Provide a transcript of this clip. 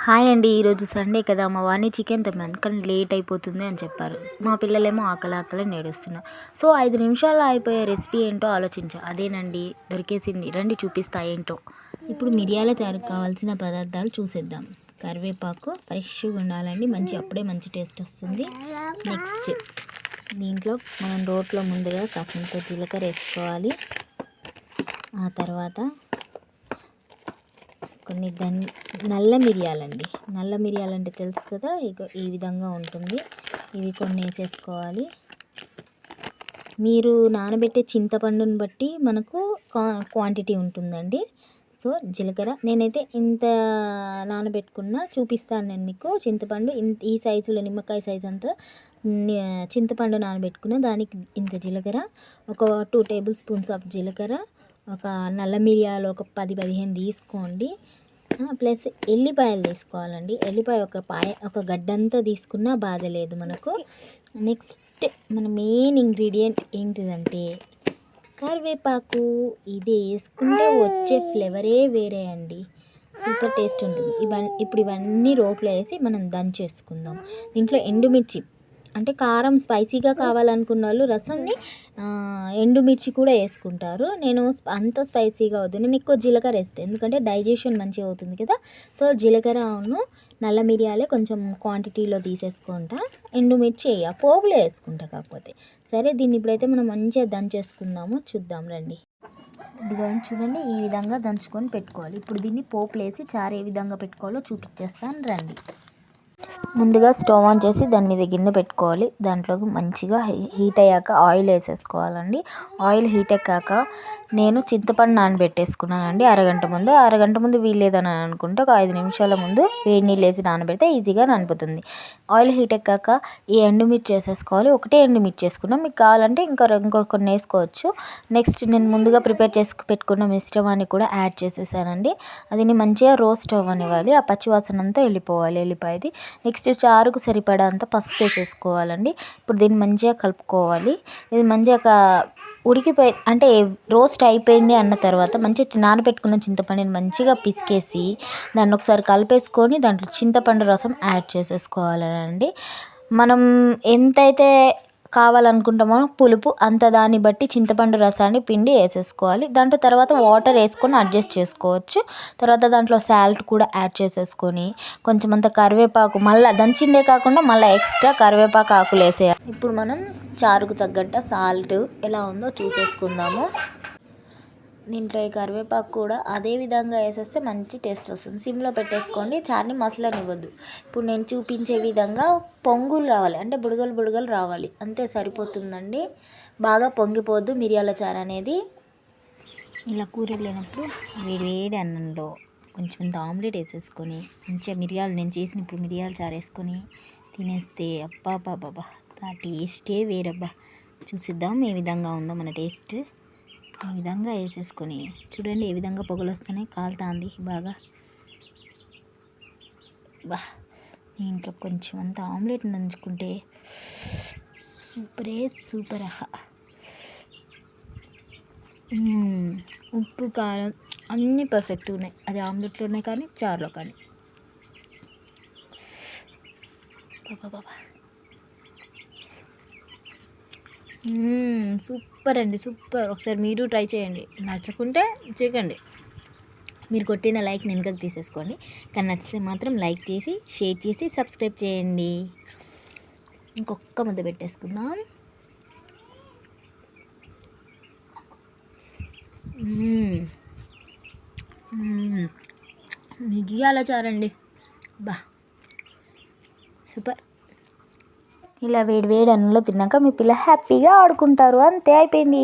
Hi అండి. ఈరోజు Sunday కదా, మా వారిని చికెన్ తెమ్మని కానీ లేట్ అయిపోతుంది అని చెప్పారు. మా పిల్లలేమో ఆకలి నేడుస్తున్నారు. సో 5 నిమిషాల్లో అయిపోయే రెసిపీ ఏంటో ఆలోచించా. అదేనండి దొరికేసింది. రండి చూపిస్తా ఏంటో. ఇప్పుడు మిరియాల చారుకు కావాల్సిన పదార్థాలు చూసేద్దాం. కరివేపాకు ఫ్రెష్గా ఉండాలండి, అప్పుడే మంచి టేస్ట్ వస్తుంది. నెక్స్ట్ దీంట్లో మనం రోట్లో ముందుగా కాసింత జీలకర్ర వేసుకోవాలి. ఆ తర్వాత కొన్ని నల్ల మిరియాలండి. నల్ల మిరియాలంటే తెలుసు కదా, ఇక ఈ విధంగా ఉంటుంది. ఇవి కొన్ని వేసేసుకోవాలి. మీరు నానబెట్టే చింతపండుని బట్టి మనకు క్వాంటిటీ ఉంటుందండి. సో జీలకర్ర నేనైతే ఇంత నానబెట్టుకున్నా చూపిస్తాను నేను మీకు. చింతపండు ఈ సైజులో నిమ్మకాయ సైజ్ అంతా చింతపండు నానబెట్టుకున్న దానికి ఇంత జీలకర్ర, ఒక 2 టేబుల్ స్పూన్స్ ఆఫ్ జీలకర్ర, ఒక నల్ల మిరియాలు ఒక 10-15 తీసుకోండి. ప్లస్ ఎల్లిపాయలు తీసుకోవాలండి. ఎల్లిపాయ ఒక గడ్డంతా తీసుకున్నా బాధ లేదు మనకు. నెక్స్ట్ మన మెయిన్ ఇంగ్రీడియంట్ ఏంటిదంటే కరివేపాకు. ఇది వేసుకుంటే వచ్చే ఫ్లేవరే వేరే అండి, సూపర్ టేస్ట్ ఉంటుంది. ఇప్పుడు ఇవన్నీ రోట్లో వేసి మనం దంచేసుకుందాం. దీంట్లో ఎండుమిర్చి అంటే కారం స్పైసీగా కావాలనుకున్న వాళ్ళు రసంని ఎండుమిర్చి కూడా వేసుకుంటారు. నేను అంత స్పైసీగా వద్దు, నేను ఎక్కువ జీలకర్ర వేస్తాను, ఎందుకంటే డైజెషన్ మంచిగా అవుతుంది కదా. సో జీలకర్రను నల్ల మిరియాలే కొంచెం క్వాంటిటీలో తీసేసుకుంటా. ఎండుమిర్చి పోపులో వేసుకుంటా కాకపోతే. సరే, దీన్ని ఇప్పుడైతే మనం మంచిగా దంచేసుకుందాము. చూద్దాం రండి. ఇదిగోండి చూడండి, ఈ విధంగా దంచుకొని పెట్టుకోవాలి. ఇప్పుడు దీన్ని పోపులు వేసి చారు ఏ విధంగా పెట్టుకోవాలో చూపించేస్తాను రండి. ముందుగా స్టవ్ ఆన్ చేసి దాని మీద గిన్నె పెట్టుకోవాలి. దాంట్లోకి మంచిగా హీట్ అయ్యాక ఆయిల్ వేసేసుకోవాలండి. ఆయిల్ హీట్ ఎక్కాక నేను చింతపండు నానబెట్టేసుకున్నానండి అరగంట ముందు వీల్లేదని అనుకుంటే ఒక 5 నిమిషాల ముందు వేడి నీళ్ళు వేసి నానబెడితే ఈజీగా నానిపోతుంది. ఆయిల్ హీట్ ఎక్కాక ఈ ఎండుమిర్చి వేసేసుకోవాలి. ఒకటే ఎండుమిర్చి వేసుకున్నాం, మీకు కావాలంటే ఇంకో కొన్ని వేసుకోవచ్చు. నెక్స్ట్ నేను ముందుగా ప్రిపేర్ చేసి పెట్టుకున్న మిశ్రమాన్ని కూడా యాడ్ చేసేసానండి. అది మంచిగా రోస్ట్ అవ్వనివ్వాలి, ఆ పచ్చివాసన అంతా వెళ్ళిపోవాలి ఎల్లిపాయది. నెక్స్ట్ చారుకు సరిపడా అంతా పసుపు వేసేసుకోవాలండి. ఇప్పుడు దీన్ని మంచిగా కలుపుకోవాలి. ఇది మంచిగా ఉడికిపోయి అంటే రోస్ట్ అయిపోయింది అన్న తర్వాత మంచిగా నానబెట్టుకున్న చింతపండుని మంచిగా పిసికేసి దాన్ని ఒకసారి కలిపేసుకొని దాంట్లో చింతపండు రసం యాడ్ చేసేసుకోవాలండి. మనం ఎంతైతే కావాలనుకుంటామో పులుపు అంత దాన్ని బట్టి చింతపండు రసాన్ని పిండి వేసేసుకోవాలి. దాంట్లో తర్వాత వాటర్ వేసుకొని అడ్జస్ట్ చేసుకోవచ్చు. తర్వాత దాంట్లో సాల్ట్ కూడా యాడ్ చేసేసుకొని కొంచెం అంత కరివేపాకు, మళ్ళీ దంచిందే కాకుండా మళ్ళీ ఎక్స్ట్రా కరివేపాకు ఆకులు వేసేయాలి. ఇప్పుడు మనం చారుకు తగ్గట్ట సాల్ట్ ఎలా ఉందో చూసేసుకుందాము. దీంట్లో ఈ కరివేపాకు కూడా అదే విధంగా వేసేస్తే మంచి టేస్ట్ వస్తుంది. సిమ్లో పెట్టేసుకోండి, చారుని మసలనివ్వద్దు. ఇప్పుడు నేను చూపించే విధంగా పొంగులు రావాలి, అంటే బుడగలు రావాలి, అంతే సరిపోతుందండి. బాగా పొంగిపోద్దు మిరియాల చారు అనేది. ఇలా కూరలు లేనప్పుడు వేడి అన్నంలో కొంచెం ఆమ్లెట్ వేసేసుకొని మంచిగా నేను చేసిన ఇప్పుడు మిరియాల చారు వేసుకొని తినేస్తే అబ్బా ఆ టేస్టే వేరబ్బా. చూసిద్దాం ఏ విధంగా ఉందో మన టేస్ట్. ఈ విధంగా వేసేసుకొని చూడండి ఏ విధంగా పొగలు వస్తున్నాయి, కాలుతుంది బాగా. దీంట్లో కొంచెం అంత ఆమ్లెట్ నంచుకుంటే సూపర్. ఉప్పు కారం అన్నీ పర్ఫెక్ట్గా ఉన్నాయి, అది ఆమ్లెట్లో ఉన్నాయి కానీ చారులో కానీ. సూపర్ అండి, సూపర్. ఒకసారి మీరు ట్రై చేయండి, నచ్చకుంటే చేయకండి. మీరు కొట్టిన లైక్ వెనకకి తీసేసుకోండి, కానీ నచ్చితే మాత్రం లైక్ చేసి షేర్ చేసి సబ్స్క్రైబ్ చేయండి. ఇంకొక ముద్ద పెట్టేసుకుందాం. మిరియాల చారండి, సూపర్. ఇలా వేడి అన్నంలో తిన్నాక మీ పిల్ల హ్యాపీగా ఆడుకుంటారు, అంతే అయిపోయింది.